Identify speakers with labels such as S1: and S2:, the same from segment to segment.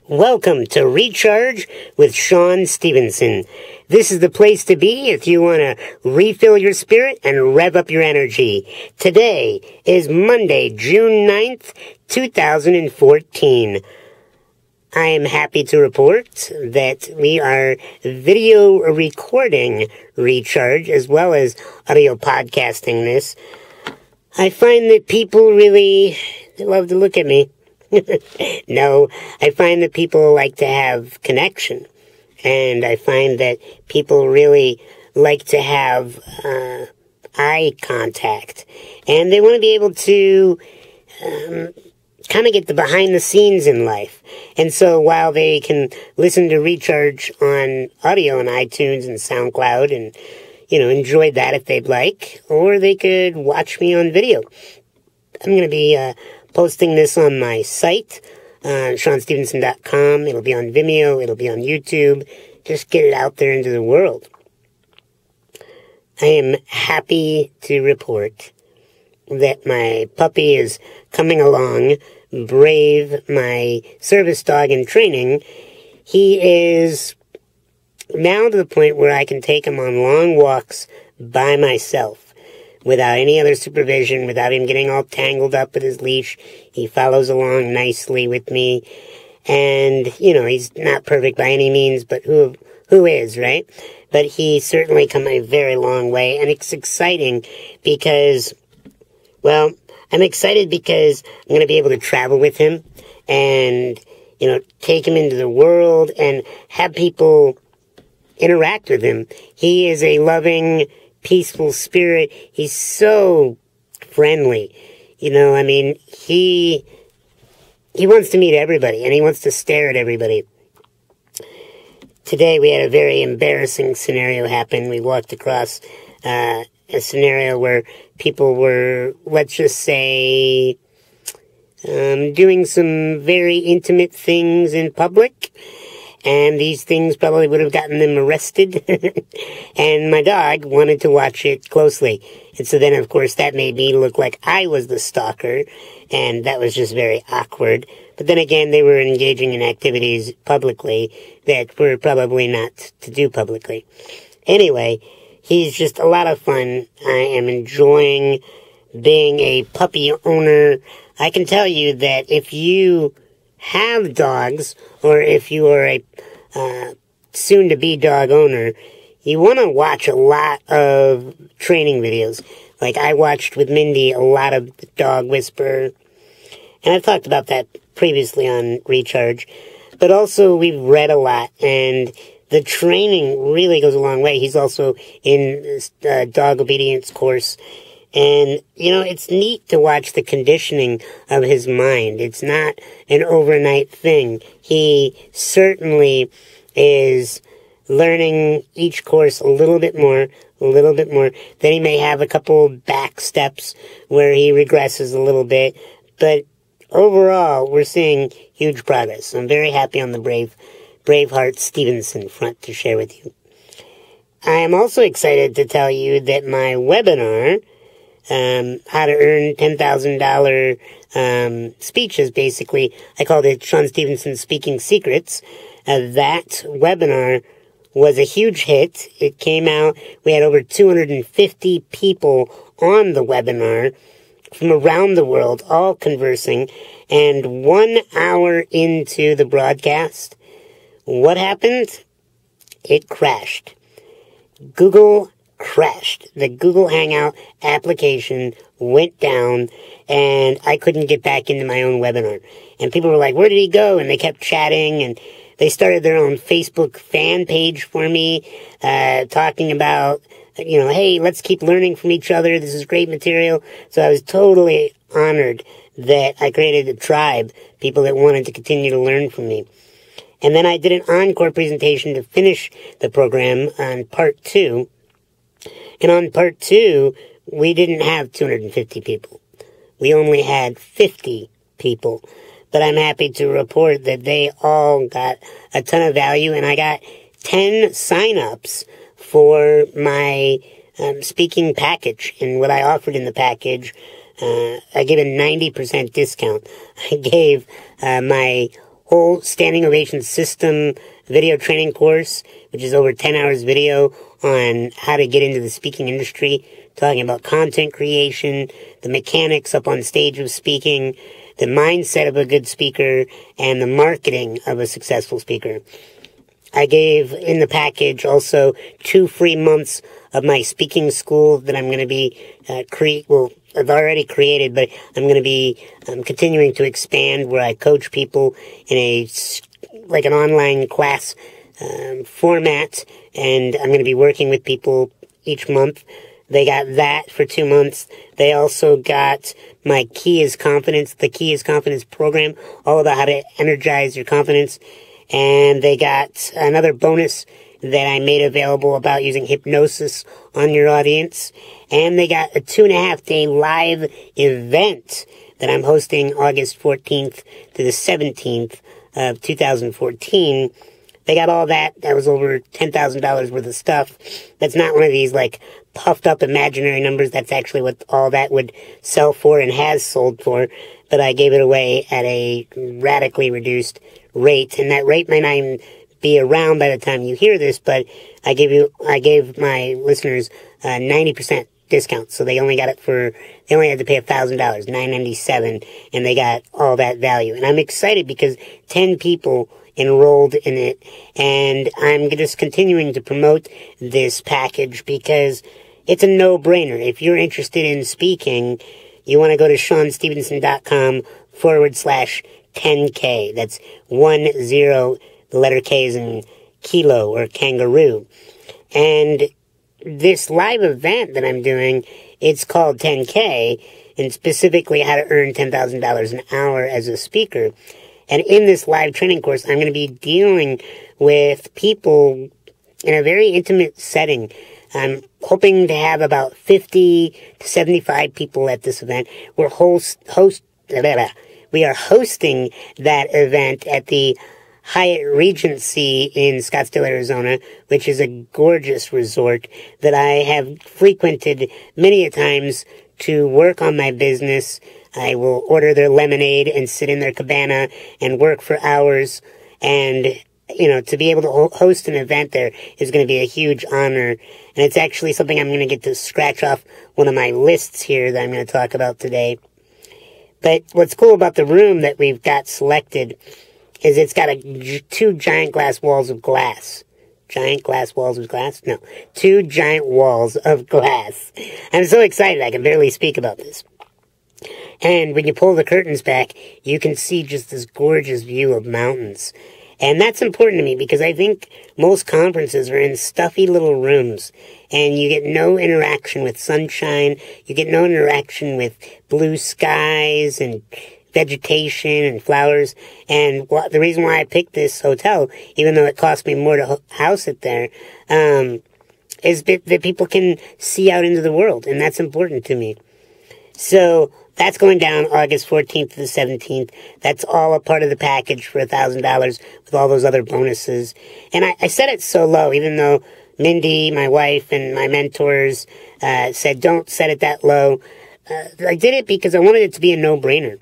S1: Welcome to Recharge with Sean Stevenson. This is the place to be if you want to refill your spirit and rev up your energy. Today is Monday, June 9th, 2014. I am happy to report that we are video recording Recharge as well as audio podcasting this. I find that people really love to look at me. No, I find that people like to have connection. And I find that people really like to have eye contact. And they want to be able to kind of get the behind the scenes in life. And so while they can listen to Recharge on audio on iTunes and SoundCloud and, enjoy that if they'd like, or they could watch me on video. I'm going to be posting this on my site, SeanStevenson.com. It'll be on Vimeo. It'll be on YouTube. Just get it out there into the world. I am happy to report that my puppy is coming along. Brave, my service dog in training, he is now to the point where I can take him on long walks by myself without any other supervision, without him getting all tangled up with his leash. He follows along nicely with me. And, he's not perfect by any means, but who is, right? But he's certainly come a very long way. And it's exciting because, I'm excited because I'm going to be able to travel with him and, take him into the world and have people interact with him. He is a loving, peaceful spirit. He's so friendly. He wants to meet everybody, and he wants to stare at everybody. Today we had a very embarrassing scenario happen. We walked across a scenario where people were, let's just say, doing some very intimate things in public. And these things probably would have gotten them arrested. And my dog wanted to watch it closely. And so then, of course, that made me look like I was the stalker. And that was just very awkward. But then again, they were engaging in activities publicly that were probably not to do publicly. Anyway, he's just a lot of fun. I am enjoying being a puppy owner. I can tell you that if you have dogs, or if you are a soon-to-be dog owner, you want to watch a lot of training videos. Like I watched with Mindy a lot of Dog Whisperer, and I've talked about that previously on Recharge. But also we've read a lot, and the training really goes a long way. He's also in this dog obedience course. And, it's neat to watch the conditioning of his mind. It's not an overnight thing. He certainly is learning each course a little bit more. Then he may have a couple back steps where he regresses a little bit. But overall, we're seeing huge progress. I'm very happy on the Braveheart Stevenson front to share with you. I am also excited to tell you that my webinar, how to earn $10,000 speeches, basically. I called it Sean Stevenson Speaking Secrets. That webinar was a huge hit. It came out. We had over 250 people on the webinar from around the world, all conversing. And 1 hour into the broadcast, what happened? It crashed. Google crashed. The Google Hangout application went down, and I couldn't get back into my own webinar. And people were like, where did he go? And they kept chatting, and they started their own Facebook fan page for me, talking about, hey, let's keep learning from each other. This is great material. So I was totally honored that I created a tribe, people that wanted to continue to learn from me. And then I did an encore presentation to finish the program on part 2. And on part 2, we didn't have 250 people. We only had 50 people. But I'm happy to report that they all got a ton of value, and I got 10 sign-ups for my speaking package. And what I offered in the package, I gave a 90% discount. I gave my whole standing ovation system video training course, which is over 10 hours video on how to get into the speaking industry, talking about content creation, the mechanics up on stage of speaking, the mindset of a good speaker, and the marketing of a successful speaker. I gave in the package also 2 free months of my speaking school that I'm going to be I've already created, but I'm going to be continuing to expand, where I coach people in an online class format, and I'm going to be working with people each month. They got that for 2 months. They also got my Key is Confidence, the Key is Confidence program, all about how to energize your confidence. And they got another bonus that I made available about using hypnosis on your audience. And they got a 2.5-day live event that I'm hosting August 14th to the 17th of 2014. They got all that. That was over $10,000 worth of stuff. That's not one of these, puffed up imaginary numbers. That's actually what all that would sell for and has sold for. But I gave it away at a radically reduced rate. And that rate might not even be around by the time you hear this, but I gave my listeners 90% discount. So they only had to pay $1,000, $997, and they got all that value. And I'm excited because 10 people enrolled in it, and I'm just continuing to promote this package because it's a no-brainer. If you're interested in speaking, you want to go to SeanStevenson.com/10K. That's 10, the letter K is in kilo or kangaroo. And this live event that I'm doing, it's called 10K, and specifically how to earn $10,000 an hour as a speaker. And in this live training course, I'm going to be dealing with people in a very intimate setting. I'm hoping to have about 50 to 75 people at this event. We are hosting that event at the Hyatt Regency in Scottsdale, Arizona, which is a gorgeous resort that I have frequented many a times to work on my business. I will order their lemonade and sit in their cabana and work for hours. And, to be able to host an event there is going to be a huge honor. And it's actually something I'm going to get to scratch off one of my lists here that I'm going to talk about today. But what's cool about the room that we've got selected is it's got 2 giant glass walls of glass. Giant glass walls of glass? No. 2 giant walls of glass. I'm so excited I can barely speak about this. And when you pull the curtains back, you can see just this gorgeous view of mountains. And that's important to me because I think most conferences are in stuffy little rooms. And you get no interaction with sunshine. You get no interaction with blue skies and vegetation and flowers. And the reason why I picked this hotel, even though it cost me more to house it there, is that people can see out into the world. And that's important to me. So that's going down August 14th to the 17th. That's all a part of the package for $1,000 with all those other bonuses. And I set it so low, even though Mindy, my wife, and my mentors said don't set it that low. I did it because I wanted it to be a no-brainer.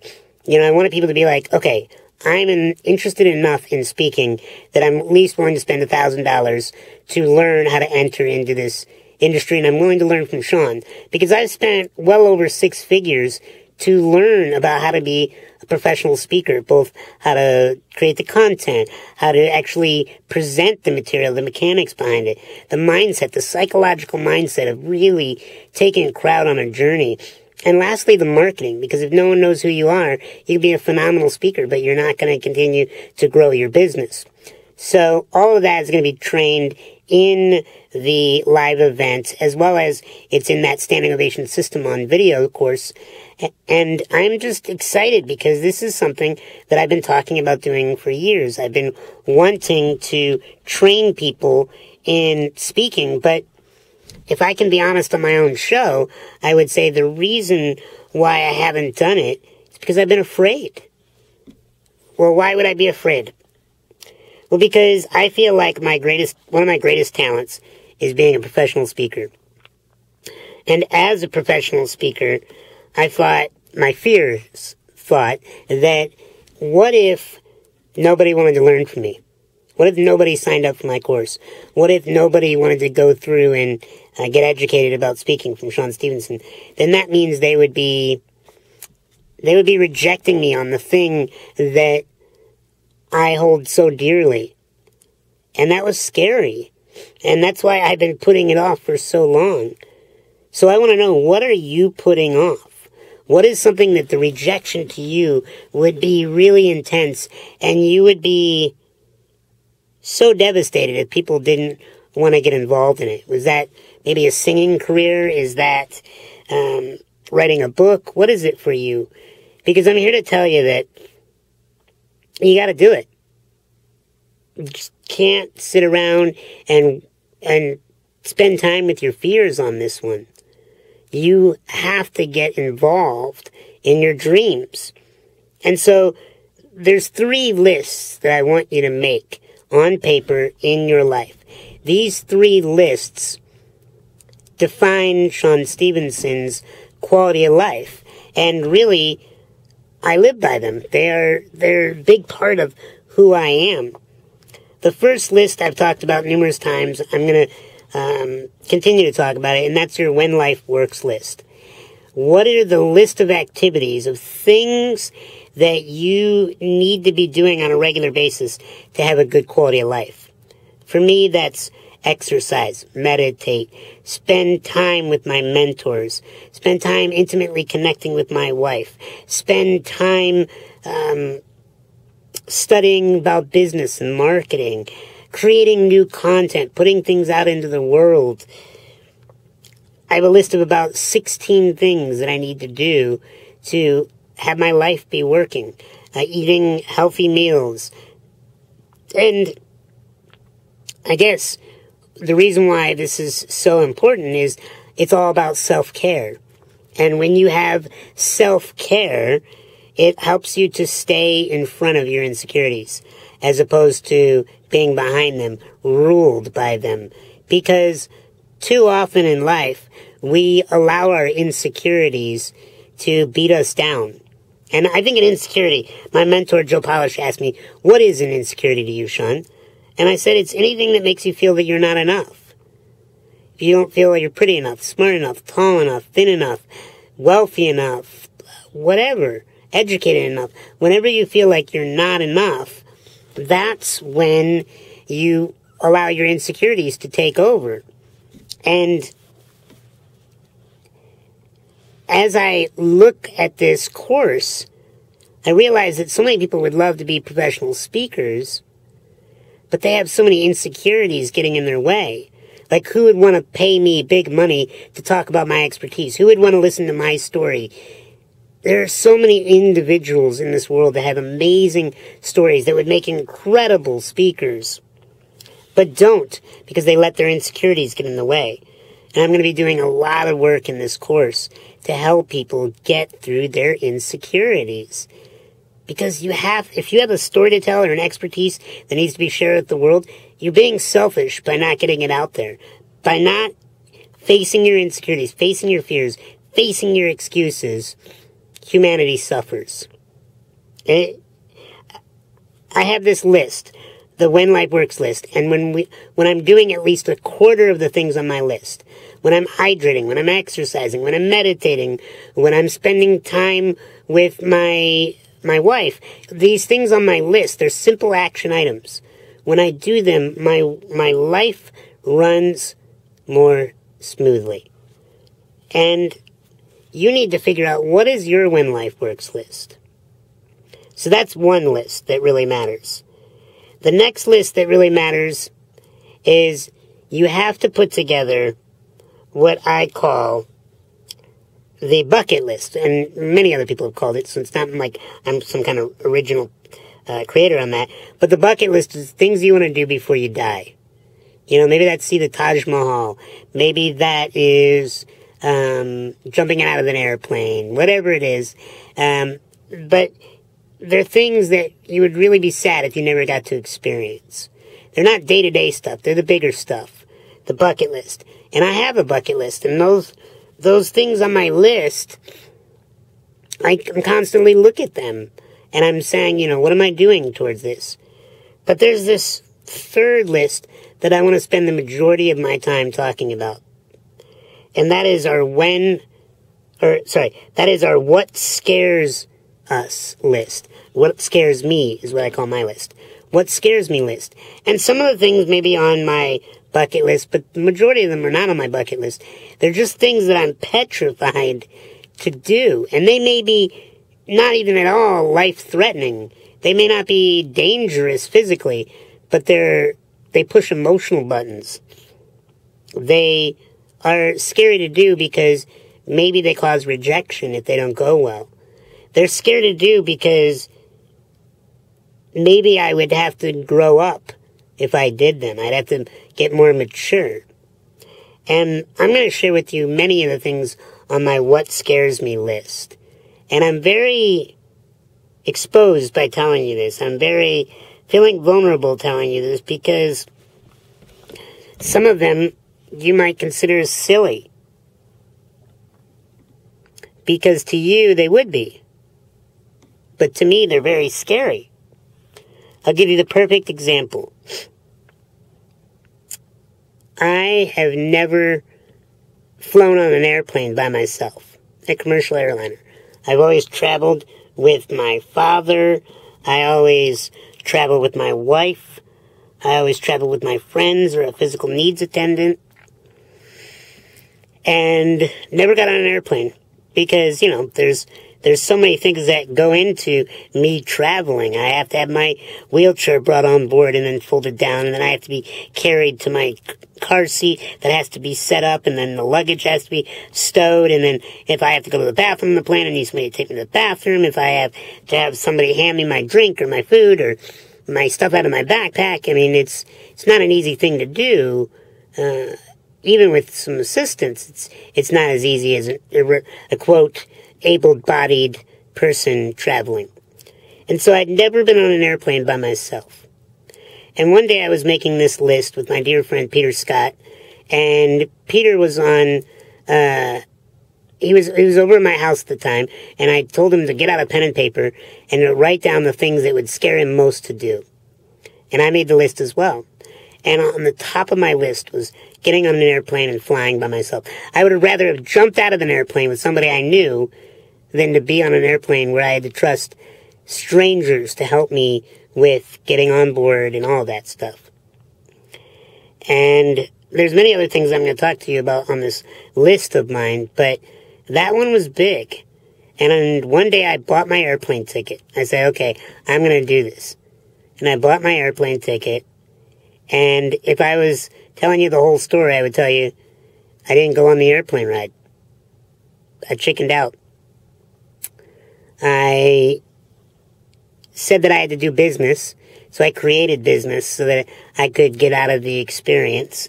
S1: I wanted people to be like, okay, I'm interested enough in speaking that I'm at least willing to spend $1,000 to learn how to enter into this industry, and I'm willing to learn from Sean because I've spent well over 6 figures to learn about how to be a professional speaker, both how to create the content, how to actually present the material, the mechanics behind it, the mindset, the psychological mindset of really taking a crowd on a journey. And lastly, the marketing, because if no one knows who you are, you can be a phenomenal speaker, but you're not going to continue to grow your business. So all of that is going to be trained in the live event, as well as it's in that standing ovation system on video course. And I'm just excited because this is something that I've been talking about doing for years. I've been wanting to train people in speaking, but if I can be honest on my own show, I would say the reason why I haven't done it is because I've been afraid. Well, why would I be afraid? Well, because I feel like one of my greatest talents is being a professional speaker. And as a professional speaker, my fears thought that what if nobody wanted to learn from me? What if nobody signed up for my course? What if nobody wanted to go through and get educated about speaking from Sean Stevenson? Then that means they would be rejecting me on the thing that I hold so dearly. And that was scary. And that's why I've been putting it off for so long. So I want to know, what are you putting off? What is something that the rejection to you would be really intense, and you would be so devastated if people didn't want to get involved in it? Was that maybe a singing career? Is that writing a book? What is it for you? Because I'm here to tell you that you got to do it. You just can't sit around and spend time with your fears on this one. You have to get involved in your dreams. And so there's 3 lists that I want you to make on paper in your life. These 3 lists define Sean Stevenson's quality of life. And really, I live by them. They're a big part of who I am. The first list I've talked about numerous times. I'm going to continue to talk about it, and that's your When Life Works list. What are the list of activities, of things that you need to be doing on a regular basis to have a good quality of life? For me, that's exercise, meditate, spend time with my mentors, spend time intimately connecting with my wife, spend time studying about business and marketing, creating new content, putting things out into the world. I have a list of about 16 things that I need to do to have my life be working. Eating healthy meals. And I guess the reason why this is so important is it's all about self-care. And when you have self-care, it helps you to stay in front of your insecurities, as opposed to being behind them, ruled by them. Because too often in life, we allow our insecurities to beat us down. And I think an insecurity, my mentor Joe Polish asked me, what is an insecurity to you, Sean? And I said, it's anything that makes you feel that you're not enough. If you don't feel like you're pretty enough, smart enough, tall enough, thin enough, wealthy enough, whatever, educated enough, whenever you feel like you're not enough, that's when you allow your insecurities to take over. And as I look at this course, I realize that so many people would love to be professional speakers, but they have so many insecurities getting in their way. Like, who would want to pay me big money to talk about my expertise? Who would want to listen to my story? There are so many individuals in this world that have amazing stories that would make incredible speakers, but don't, because they let their insecurities get in the way. And I'm going to be doing a lot of work in this course to help people get through their insecurities. Because if you have a story to tell or an expertise that needs to be shared with the world, you're being selfish by not getting it out there. By not facing your insecurities, facing your fears, facing your excuses, humanity suffers. I have this list, the When Life Works list, and when I'm doing at least a quarter of the things on my list, when I'm hydrating, when I'm exercising, when I'm meditating, when I'm spending time with my wife, these things on my list, they're simple action items. When I do them, my life runs more smoothly. And you need to figure out, what is your When Life Works list? So that's one list that really matters. The next list that really matters is you have to put together what I call the bucket list. And many other people have called it, so it's not like I'm some kind of original creator on that. But the bucket list is things you want to do before you die. You know, maybe that's see the Taj Mahal. Maybe that is jumping out of an airplane, whatever it is. But they're things that you would really be sad if you never got to experience. They're not day-to-day stuff. They're the bigger stuff, the bucket list. And I have a bucket list, and those things on my list, I constantly look at them, And I'm saying, what am I doing towards this? But there's this third list that I want to spend the majority of my time talking about. And that is our what scares us list. What scares me is what I call my list. What scares me list. And some of the things may be on my bucket list, but the majority of them are not on my bucket list. They're just things that I'm petrified to do. And they may be not even at all life-threatening. They may not be dangerous physically, but they push emotional buttons. They are scary to do because maybe they cause rejection if they don't go well. They're scary to do because maybe I would have to grow up if I did them. I'd have to get more mature. And I'm going to share with you many of the things on my what scares me list. And I'm very exposed by telling you this. I'm very feeling vulnerable telling you this because some of them you might consider silly. Because to you they would be. But to me they're very scary. I'll give you the perfect example. I have never flown on an airplane by myself, a commercial airliner. I've always traveled with my father. I always travel with my wife. I always travel with my friends or a physical needs attendant. And never got on an airplane because, there's so many things that go into me traveling. I have to have my wheelchair brought on board and then folded down, and then I have to be carried to my car seat that has to be set up, and then the luggage has to be stowed, and then if I have to go to the bathroom in the plane, I need somebody to take me to the bathroom. If I have to have somebody hand me my drink or my food or my stuff out of my backpack, it's not an easy thing to do. Even with some assistance, it's not as easy as a quote, able-bodied person traveling. And so I'd never been on an airplane by myself. And one day I was making this list with my dear friend Peter Scott, and Peter was on, he was over at my house at the time, and I told him to get out a pen and paper and to write down the things that would scare him most to do. And I made the list as well. And on the top of my list was getting on an airplane and flying by myself. I would have rather have jumped out of an airplane with somebody I knew than to be on an airplane where I had to trust strangers to help me with getting on board and all that stuff. And there's many other things I'm going to talk to you about on this list of mine, but that one was big. And one day I bought my airplane ticket. I said, okay, I'm going to do this. And I bought my airplane ticket. And if I was telling you the whole story, I would tell you I didn't go on the airplane ride. I chickened out. I said that I had to do business, so I created business so that I could get out of the experience,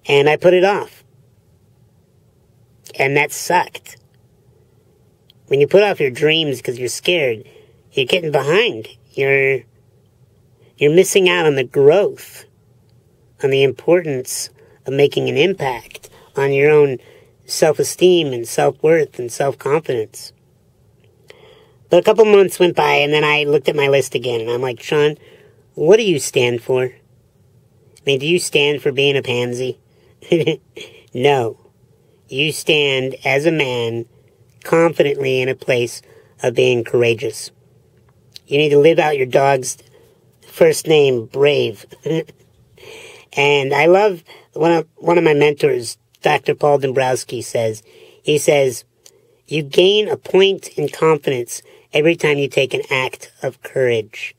S1: and I put it off. And that sucked. When you put off your dreams because you're scared, you're getting behind. You're missing out on the growth, on the importance of making an impact on your own self-esteem and self-worth and self-confidence. But a couple months went by, and then I looked at my list again, and I'm like, Sean, what do you stand for? Do you stand for being a pansy? No. You stand as a man confidently in a place of being courageous. You need to live out your dog's first name, Brave. And I love one of my mentors, Dr. Paul Dombrowski, he says, you gain a point in confidence every time you take an act of courage.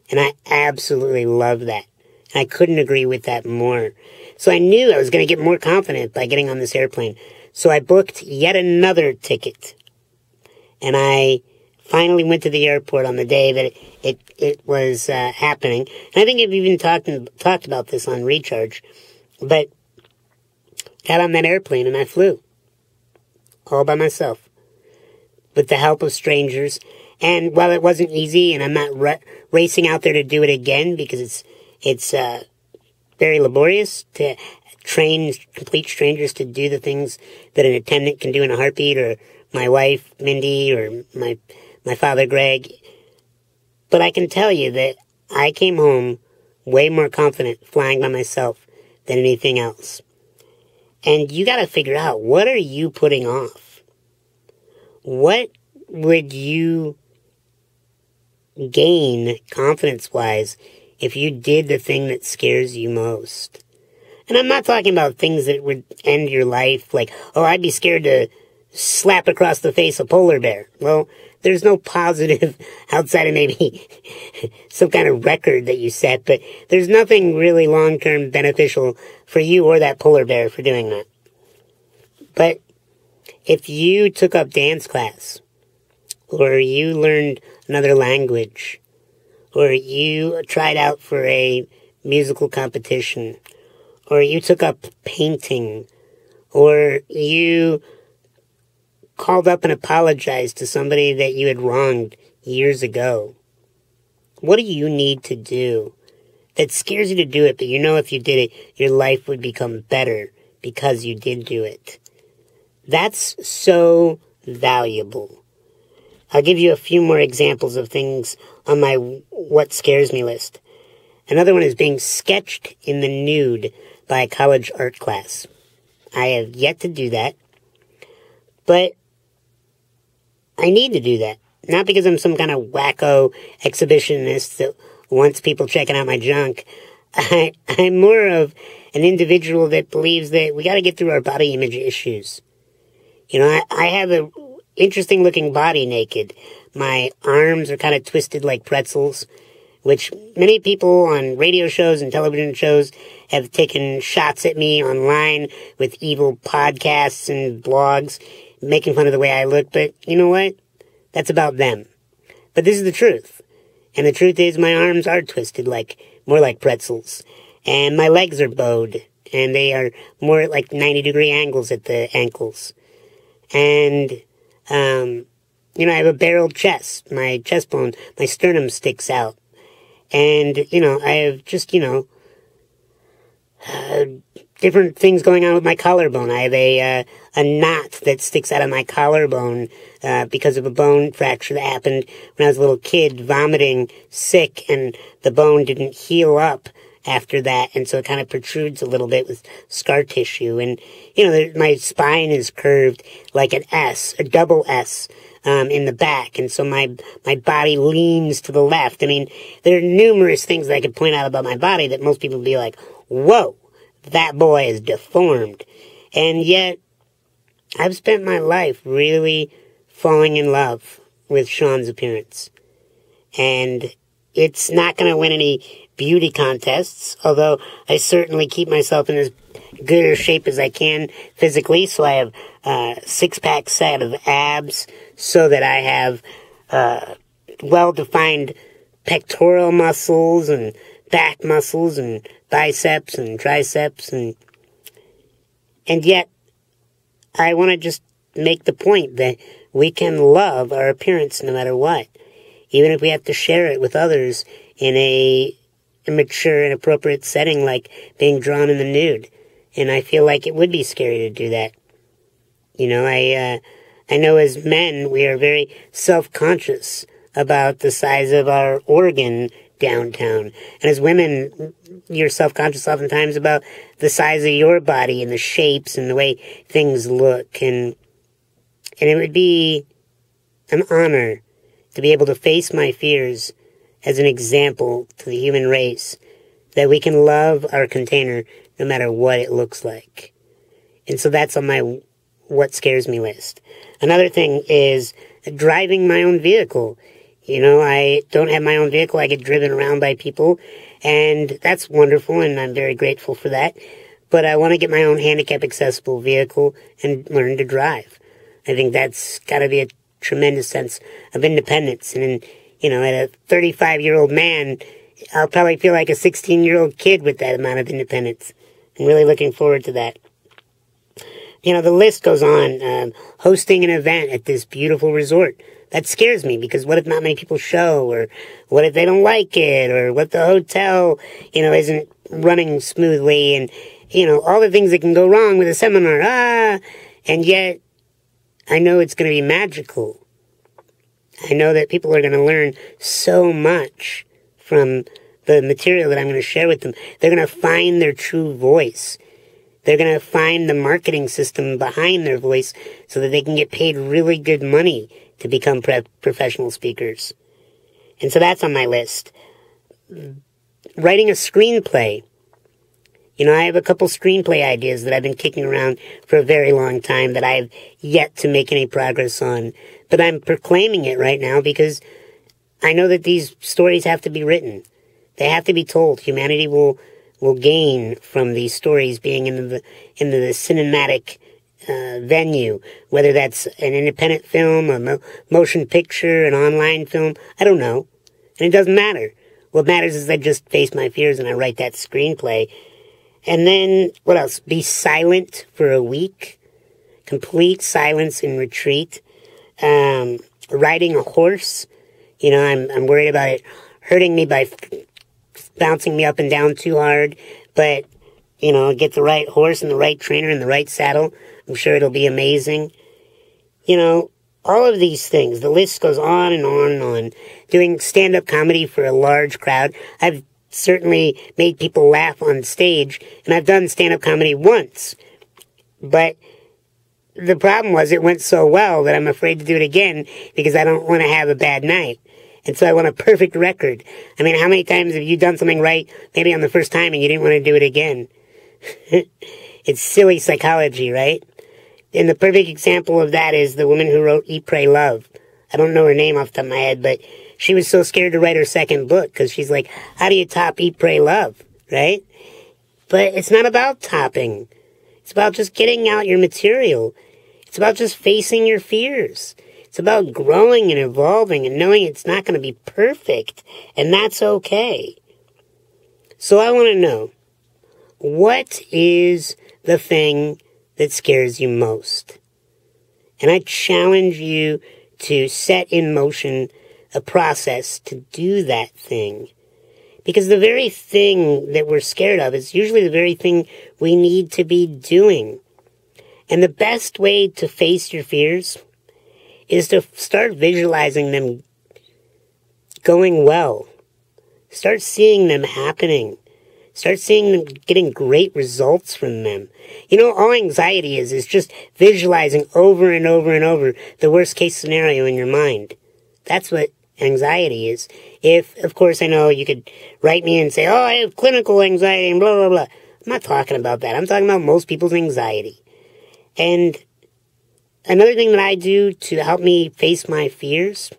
S1: And I absolutely love that. And I couldn't agree with that more. So I knew I was going to get more confident by getting on this airplane. So I booked yet another ticket. And I finally went to the airport on the day that it was happening. And I think I've even talked about this on Recharge. But got on that airplane and I flew. All by myself. With the help of strangers. And while it wasn't easy, and I'm not racing out there to do it again, because it's very laborious to train complete strangers to do the things that an attendant can do in a heartbeat, or my wife, Mindy, or my father, Greg. But I can tell you that I came home way more confident flying by myself than anything else. And you got to figure out, what are you putting off? What would you gain confidence-wise if you did the thing that scares you most? And I'm not talking about things that would end your life, like, oh, I'd be scared to slap across the face a polar bear. Well, there's no positive outside of maybe some kind of record that you set, but there's nothing really long-term beneficial for you or that polar bear for doing that. But if you took up dance class, or you learned another language, or you tried out for a musical competition, or you took up painting, or you called up and apologized to somebody that you had wronged years ago, what do you need to do that scares you to do it, but you know if you did it, your life would become better because you did do it? That's so valuable. I'll give you a few more examples of things on my what scares me list. Another one is being sketched in the nude by a college art class. I have yet to do that, but I need to do that. Not because I'm some kind of wacko exhibitionist that wants people checking out my junk. I'm more of an individual that believes that we got to get through our body image issues. You know, I have an interesting looking body naked. My arms are kind of twisted like pretzels, which many people on radio shows and television shows have taken shots at me online with evil podcasts and blogs, making fun of the way I look. But you know what? That's about them. But this is the truth. And the truth is my arms are twisted more like pretzels. And my legs are bowed. And they are more at like 90-degree angles at the ankles. And, I have a barreled chest. My chest bone, my sternum sticks out. And, I have just, different things going on with my collarbone. I have a knot that sticks out of my collarbone because of a bone fracture that happened when I was a little kid, vomiting sick, and the bone didn't heal up after that, and so it kind of protrudes a little bit with scar tissue. And, my spine is curved like an S, a double S, in the back, and so my body leans to the left. I mean, there are numerous things that I could point out about my body that most people would be like, whoa, that boy is deformed. And yet, I've spent my life really falling in love with Sean's appearance. And it's not going to win any beauty contests, although I certainly keep myself in as good a shape as I can physically, so I have a six-pack set of abs, so that I have well-defined pectoral muscles and back muscles and biceps and triceps, and yet I want to just make the point that we can love our appearance no matter what, even if we have to share it with others in a mature and appropriate setting like being drawn in the nude. And I feel like it would be scary to do that. I know as men we are very self-conscious about the size of our organ downtown. And as women, you're self-conscious oftentimes about the size of your body and the shapes and the way things look. And it would be an honor to be able to face my fears as an example to the human race that we can love our container no matter what it looks like. And so that's on my what scares me list. Another thing is driving my own vehicle. I don't have my own vehicle. I get driven around by people, and that's wonderful, and I'm very grateful for that. But I want to get my own handicap-accessible vehicle and learn to drive. I think that's got to be a tremendous sense of independence. And, at a 35-year-old man, I'll probably feel like a 16-year-old kid with that amount of independence. I'm really looking forward to that. The list goes on. Hosting an event at this beautiful resort. That scares me, because what if not many people show, or what if they don't like it, or what if the hotel, isn't running smoothly, and, all the things that can go wrong with a seminar. And yet, I know it's going to be magical. I know that people are going to learn so much from the material that I'm going to share with them. They're going to find their true voice. They're going to find the marketing system behind their voice so that they can get paid really good money to become professional speakers. And so that's on my list. Writing a screenplay. You know, I have a couple screenplay ideas that I've been kicking around for a very long time that I've yet to make any progress on. But I'm proclaiming it right now because I know that these stories have to be written. They have to be told. Humanity will gain from these stories being in the cinematic venue, whether that's an independent film, a motion picture, an online film. I don't know. And it doesn't matter. What matters is I just face my fears and I write that screenplay. And then, what else? Be silent for a week. Complete silence and retreat. Riding a horse. You know, I'm worried about it hurting me by bouncing me up and down too hard. But, you know, get the right horse and the right trainer and the right saddle. I'm sure it'll be amazing. You know, all of these things. The list goes on and on and on. Doing stand-up comedy for a large crowd. I've certainly made people laugh on stage, and I've done stand-up comedy once. But the problem was it went so well that I'm afraid to do it again because I don't want to have a bad night. And so I want a perfect record. I mean, how many times have you done something right, maybe on the first time, and you didn't want to do it again? It's silly psychology, right? And the perfect example of that is the woman who wrote Eat, Pray, Love. I don't know her name off the top of my head, but she was so scared to write her second book because she's like, how do you top Eat, Pray, Love, right? But it's not about topping. It's about just getting out your material. It's about just facing your fears. It's about growing and evolving and knowing it's not going to be perfect, and that's okay. So I want to know, what is the thing that scares you most? And I challenge you to set in motion a process to do that thing. Because the very thing that we're scared of is usually the very thing we need to be doing. And the best way to face your fears is to start visualizing them going well. Start seeing them happening. Start seeing them getting great results from them. You know, all anxiety is just visualizing over and over and over the worst case scenario in your mind. That's what anxiety is. If, of course, I know you could write me and say, oh, I have clinical anxiety and blah, blah, blah. I'm not talking about that. I'm talking about most people's anxiety. And another thing that I do to help me face my fears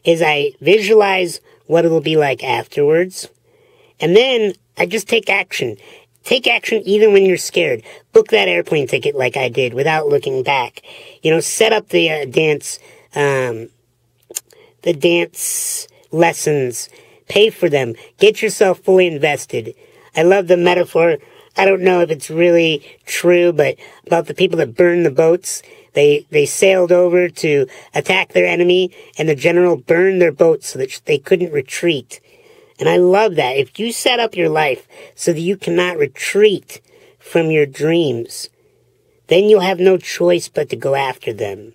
S1: is I visualize what it'll be like afterwards. And then I just take action. Take action even when you're scared. Book that airplane ticket like I did without looking back. You know, set up the dance lessons. Pay for them. Get yourself fully invested. I love the metaphor. I don't know if it's really true, but about the people that burned the boats. They sailed over to attack their enemy, and the general burned their boats so that they couldn't retreat. And I love that. If you set up your life so that you cannot retreat from your dreams, then you'll have no choice but to go after them.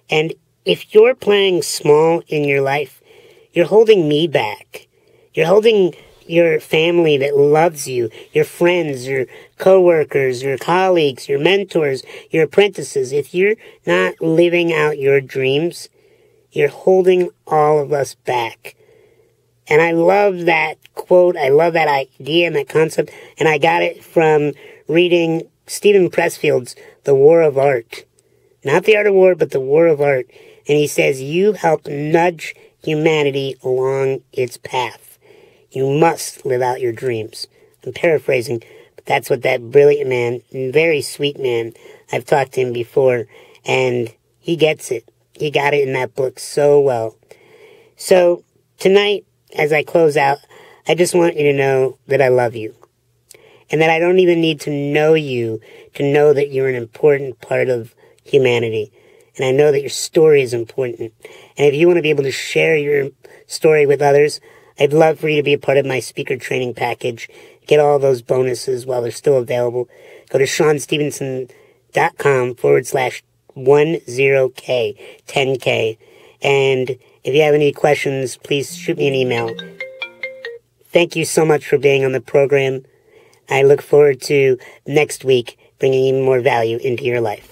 S1: And if you're playing small in your life, you're holding me back. You're holding your family that loves you, your friends, your coworkers, your colleagues, your mentors, your apprentices. If you're not living out your dreams, you're holding all of us back. And I love that quote. I love that idea and that concept. And I got it from reading Stephen Pressfield's The War of Art. Not The Art of War, but The War of Art. And he says, you help nudge humanity along its path. You must live out your dreams. I'm paraphrasing, but that's what that brilliant man, very sweet man, I've talked to him before, and he gets it. He got it in that book so well. So tonight, as I close out, I just want you to know that I love you. And that I don't even need to know you to know that you're an important part of humanity. And I know that your story is important. And if you want to be able to share your story with others, I'd love for you to be a part of my speaker training package. Get all those bonuses while they're still available. Go to SeanStevenson.com 10K, 10K. And if you have any questions, please shoot me an email. Thank you so much for being on the program. I look forward to next week bringing even more value into your life.